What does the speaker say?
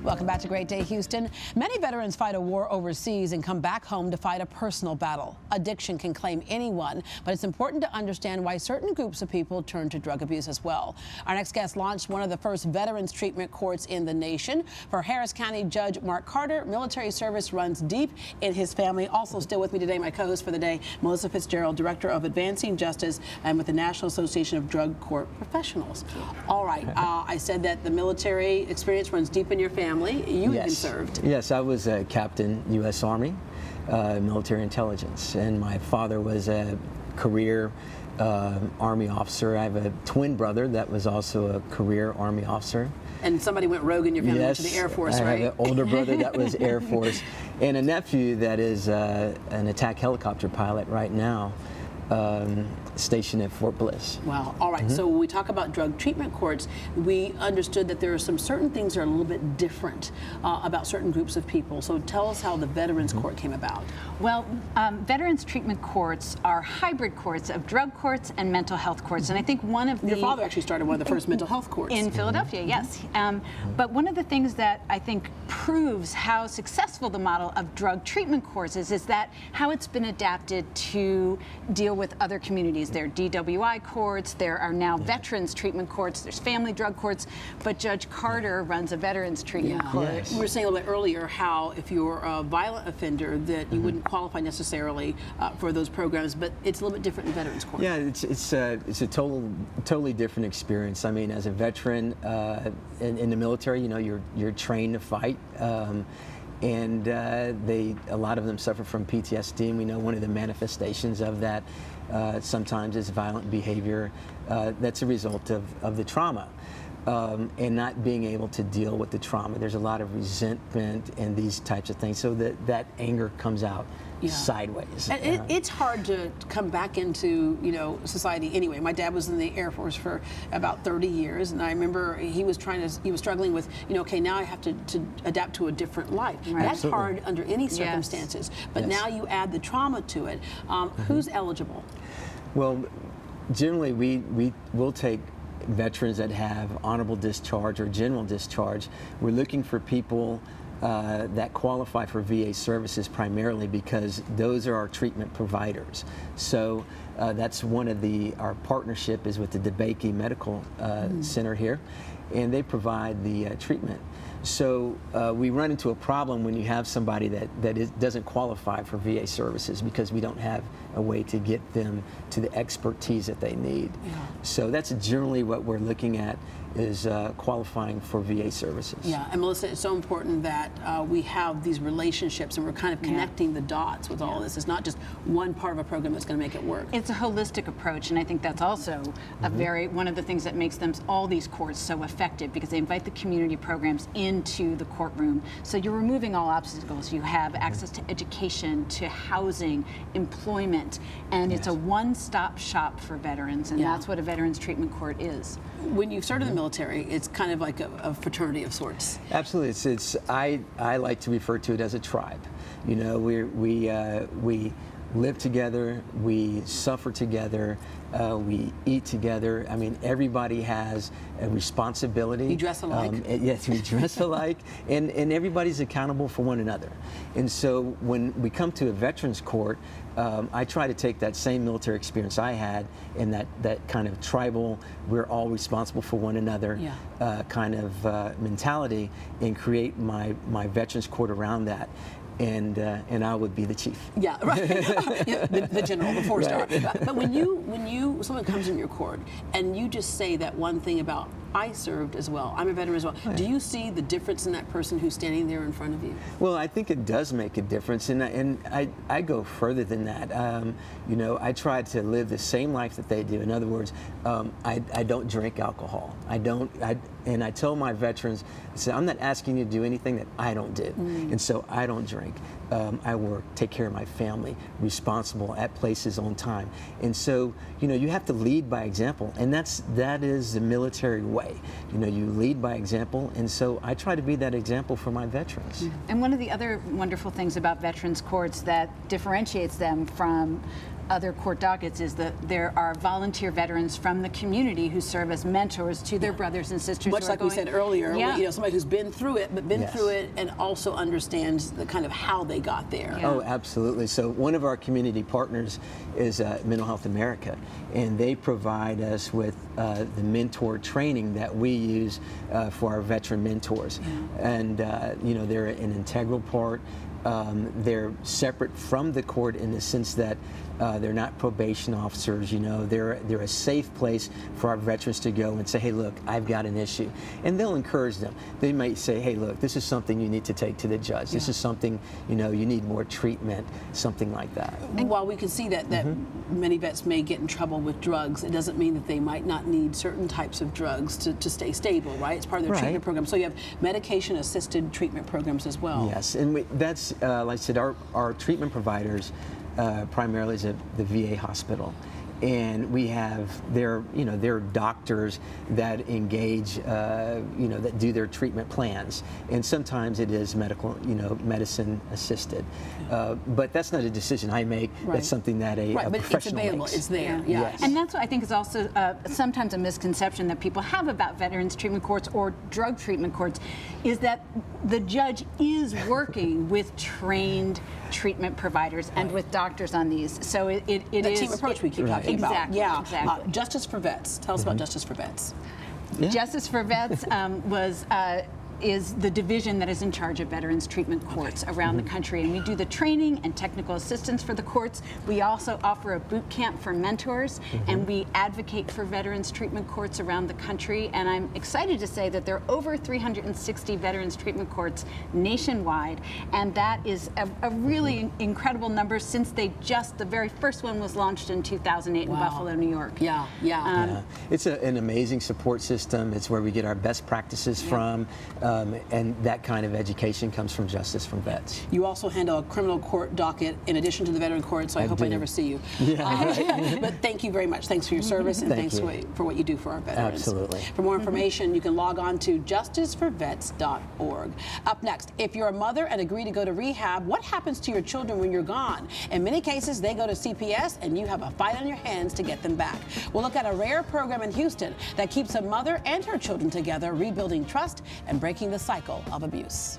Welcome back to Great Day Houston. Many veterans fight a war overseas and come back home to fight a personal battle. Addiction can claim anyone, but it's important to understand why certain groups of people turn to drug abuse as well. Our next guest launched one of the first veterans treatment courts in the nation. For Harris County Judge Marc Cater, military service runs deep in his family. Also still with me today, my co-host for the day, Melissa Fitzgerald, Director of Advancing Justice and with the National Association of Drug Court Professionals. All right, I said that the military experience runs deep in your family. You have been served. Yes, I was a captain, U.S. Army, military intelligence, and my father was a career Army officer. I have a twin brother that was also a career Army officer. And somebody went rogue in your family, yes, to the Air Force, right? I have an older brother that was Air Force, and a nephew that is an attack helicopter pilot right now, stationed at Fort Bliss. Wow. All right. So when we talk about drug treatment courts, we understood that there are some certain things that are a little bit different about certain groups of people. So tell us how the Veterans Court came about. Well, Veterans Treatment Courts are hybrid courts of drug courts and mental health courts. And I think one of Your father actually started one of the first mental health courts. In Philadelphia, yes. But one of the things that I think proves how successful the model of drug treatment courts is that how it's been adapted to deal with other communities. There are DWI courts, there are now veterans treatment courts, there's family drug courts, but Judge Cater runs a veterans treatment court. Yes. We were saying a little bit earlier how if you're a violent offender that you wouldn't qualify necessarily for those programs, but it's a little bit different in veterans court. Yeah, it's a totally different experience. I mean, as a veteran in the military, you know, you're trained to fight. And a lot of them suffer from PTSD, and we know one of the manifestations of that sometimes is violent behavior. That's a result of the trauma. And not being able to deal with the trauma. There's a lot of resentment and these types of things, so that anger comes out sideways. And it's hard to come back into, you know, society anyway. My dad was in the Air Force for about 30 years, and I remember he was struggling with, you know, okay, now I have to adapt to a different life. Right. That's hard under any circumstances. But now you add the trauma to it. Who's eligible? Well, generally we will take veterans that have honorable discharge or general discharge. Our looking for people that qualify for VA services primarily because those are our treatment providers. So that's one of our partnership is with the DeBakey Medical Center here, and they provide the treatment. So we run into a problem when you have somebody that doesn't qualify for VA services because we don't have a way to get them to the expertise that they need. So that's generally what we're looking at is qualifying for VA services. Yeah, and Melissa, it's so important that we have these relationships and we're kind of connecting the dots with all this. It's not just one part of a program that's going to make it work. It's a holistic approach, and I think that's also one of the things that makes all these courts so effective, because they invite the community programs into the courtroom. So you're removing all obstacles. You have access to education, to housing, employment, and it's a one-stop shop for veterans, and that's what a veterans treatment court is. When you started the military, it's kind of like a fraternity of sorts. Absolutely, I like to refer to it as a tribe. You know, we live together, we suffer together, we eat together. I mean, everybody has a responsibility. You dress alike. Yes, we dress alike, and everybody's accountable for one another. And so when we come to a veterans court, I try to take that same military experience I had and that kind of tribal, we're all responsible for one another kind of mentality, and create my veterans court around that. And I would be the chief. Yeah, right. the general, the four-star. But when someone comes in your court and you just say that one thing about, I served as well, I'm a veteran as well, do you see the difference in that person who's standing there in front of you? Well, I think it does make a difference, and I go further than that. You know, I try to live the same life that they do. In other words, I don't drink alcohol. And I tell my veterans, I say, I'm not asking you to do anything that I don't do. And so I don't drink. I work, take care of my family, responsible, at places on time. And so, you know, you have to lead by example, and that is the military way. You know, you lead by example, and so I try to be that example for my veterans. And one of the other wonderful things about veterans courts that differentiates them from other court dockets is that there are volunteer veterans from the community who serve as mentors to their brothers and sisters. Much who are like we said earlier, Yeah. you know, somebody who's been through it, but been Yes. through it and also understands the kind of how they got there. Yeah. Oh, absolutely. So one of our community partners is Mental Health America, and they provide us with the mentor training that we use for our veteran mentors. And you know, they're an integral part. They're separate from the court in the sense that they're not probation officers. You know, they're a safe place for our veterans to go and say, hey, look, I've got an issue, and they'll encourage them. They might say, hey, look, this is something you need to take to the judge. This is something, you know, you need more treatment, something like that. And while we can see that many vets may get in trouble with drugs, it doesn't mean that they might not need certain types of drugs to stay stable, right? It's part of their treatment program. So you have medication-assisted treatment programs as well. Yes, and that's, like I said, our treatment providers primarily is the VA hospital. And we have their doctors that engage, that do their treatment plans. And sometimes it is medicine assisted. But that's not a decision I make. Right. That's something that a But it's professional available. makes. It's there. Yeah. Yes. And that's what I think is also sometimes a misconception that people have about veterans treatment courts or drug treatment courts, is that the judge is working with trained treatment providers and with doctors on these. So it The is team approach we keep talking about. Exactly, Yeah. exactly. Justice for Vets. Tell us about Justice for Vets. Yeah. Justice for Vets is the division that is in charge of veterans treatment courts around the country, and we do the training and technical assistance for the courts. We also offer a boot camp for mentors, and we advocate for veterans treatment courts around the country. And I'm excited to say that there are over 360 veterans treatment courts nationwide, and that is a really incredible number since the very first one was launched in 2008 in Buffalo, New York. Yeah. Yeah. It's an amazing support system. It's where we get our best practices from, and that kind of education comes from Justice from Vets. You also handle a criminal court docket in addition to the veteran court, so I hope I do. never see you. Yeah. But thank you very much. Thanks for your service, and Thank thanks you. for what you do for our veterans. Absolutely. For more information, you can log on to justiceforvets.org. Up next, if you're a mother and agree to go to rehab, what happens to your children when you're gone? In many cases, they go to CPS, and you have a fight on your hands to get them back. We'll look at a rare program in Houston that keeps a mother and her children together, rebuilding trust and breaking the cycle of abuse.